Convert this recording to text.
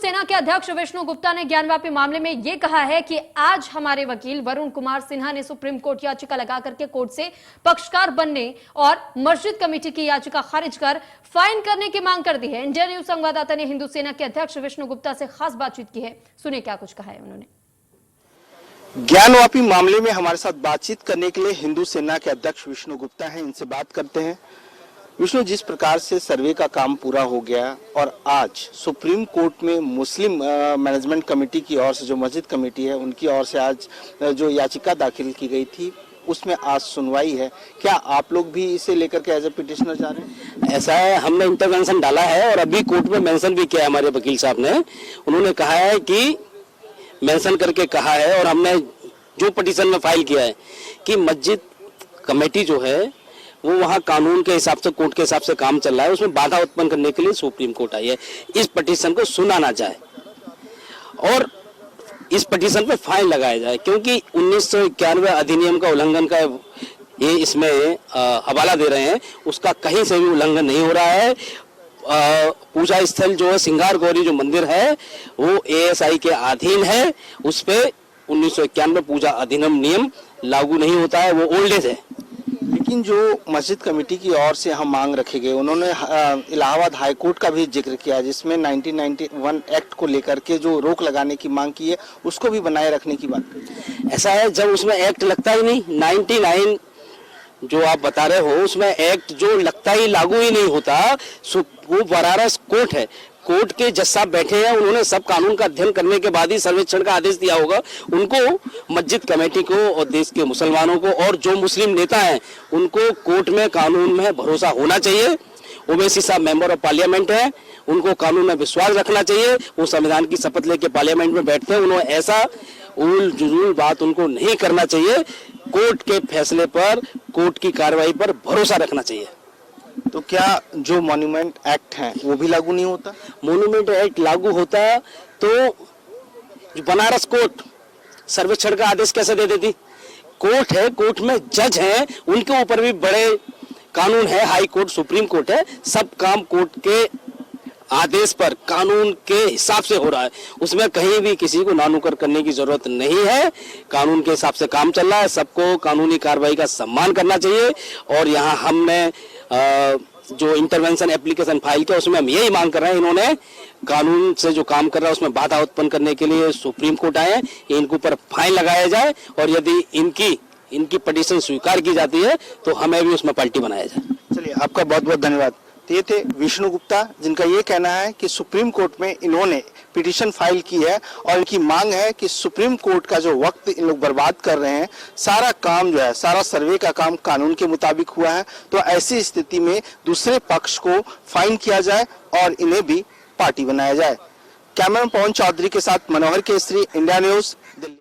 सेना के अध्यक्ष विष्णु गुप्ता ने ज्ञानवापी मामले में यह कहा है कि आज हमारे वकील वरुण कुमार सिन्हा ने सुप्रीम कोर्ट याचिका लगा करके कोर्ट से पक्षकार बनने और मस्जिद कमेटी की याचिका खारिज कर फाइन करने की मांग कर दी है। इंडिया न्यूज संवाददाता ने हिंदू सेना के अध्यक्ष विष्णु गुप्ता से खास बातचीत की है। सुनिए क्या कुछ कहा है उन्होंने। ज्ञानवापी मामले में हमारे साथ बातचीत करने के लिए हिंदू सेना के अध्यक्ष विष्णु गुप्ता हैं, इनसे बात करते हैं। विष्णु, जिस प्रकार से सर्वे का काम पूरा हो गया और आज सुप्रीम कोर्ट में मुस्लिम मैनेजमेंट कमेटी की ओर से, जो मस्जिद कमेटी है उनकी ओर से आज जो याचिका दाखिल की गई थी उसमें आज सुनवाई है, क्या आप लोग भी इसे लेकर के एज ए पिटिशनर जा रहे हैं? ऐसा है, हमने इंटरवेंशन डाला है और अभी कोर्ट में मेंशन भी किया है। हमारे वकील साहब ने, उन्होंने कहा है कि मेंशन करके कहा है और हमने जो पिटीशन में फाइल किया है कि मस्जिद कमेटी जो है वो वहाँ कानून के हिसाब से, कोर्ट के हिसाब से काम चल रहा है, उसमें बाधा उत्पन्न करने के लिए सुप्रीम कोर्ट आई है। इस पिटीशन को सुना ना जाए और इस पिटीशन पे फाइन लगाया जाए, क्योंकि 1991 अधिनियम का उल्लंघन का ये इसमें हवाला दे रहे हैं, उसका कहीं से भी उल्लंघन नहीं हो रहा है। पूजा स्थल जो है सिंगार गौरी जो मंदिर है वो ASI के अधीन है, उस पे 1991 पूजा अधिनियम नियम लागू नहीं होता है, वो ओल्ड एज है। लेकिन जो मस्जिद कमेटी की ओर से हम मांग रखे गए, उन्होंने इलाहाबाद हाई कोर्ट का भी जिक्र किया जिसमें 1991 एक्ट को लेकर के जो रोक लगाने की मांग की है उसको भी बनाए रखने की बात कही। ऐसा है, जब उसमें एक्ट लगता ही नहीं, 99 जो आप बता रहे हो उसमें एक्ट जो लगता ही लागू ही नहीं होता, वो बरारस कोर्ट है। कोर्ट के जज साहब बैठे हैं, उन्होंने सब कानून का अध्ययन करने के बाद ही सर्वेक्षण का आदेश दिया होगा। उनको, मस्जिद कमेटी को और देश के मुसलमानों को और जो मुस्लिम नेता हैं उनको कोर्ट में, कानून में भरोसा होना चाहिए। ओवैसी साहब मेंबर ऑफ पार्लियामेंट है, उनको कानून में विश्वास रखना चाहिए। वो संविधान की शपथ लेके पार्लियामेंट में बैठते हैं, उन्होंने ऐसा उल जुलूल बात उनको नहीं करना चाहिए। कोर्ट के फैसले पर, कोर्ट की कार्रवाई पर भरोसा रखना चाहिए। तो क्या जो मॉन्यूमेंट एक्ट है वो भी लागू नहीं होता? मॉन्यूमेंट एक्ट लागू होता तो जो बनारस कोर्ट सर्वेक्षण का आदेश कैसे दे देती? कोर्ट है, कोर्ट में जज हैं, उनके ऊपर भी बड़े कानून है, हाई कोर्ट, सुप्रीम कोर्ट है, सब काम कोर्ट के आदेश पर, कानून के हिसाब से हो रहा है। उसमें कहीं भी किसी को नानुकर करने की जरूरत नहीं है। कानून के हिसाब से काम चल रहा है, सबको कानूनी कार्रवाई का सम्मान करना चाहिए। और यहाँ हमने जो इंटरवेंशन एप्लीकेशन फाइल किया उसमें हम यही मांग कर रहे हैं, इन्होंने कानून से जो काम कर रहा है उसमें बाधा उत्पन्न करने के लिए सुप्रीम कोर्ट आए हैं, इनके ऊपर फाइन लगाया जाए और यदि इनकी पिटीशन स्वीकार की जाती है तो हमें भी उसमें पलटी बनाया जाए। चलिए, आपका बहुत बहुत धन्यवाद। ये थे विष्णु गुप्ता, जिनका ये कहना है कि सुप्रीम कोर्ट में इन्होंने पिटीशन फाइल की है और इनकी मांग है कि सुप्रीम कोर्ट का जो वक्त इन लोग बर्बाद कर रहे हैं, सारा काम जो है, सारा सर्वे का काम कानून के मुताबिक हुआ है, तो ऐसी स्थिति में दूसरे पक्ष को फाइन किया जाए और इन्हें भी पार्टी बनाया जाए। कैमरामैन पवन चौधरी के साथ मनोहर केसरी, इंडिया न्यूज, दिल्ली।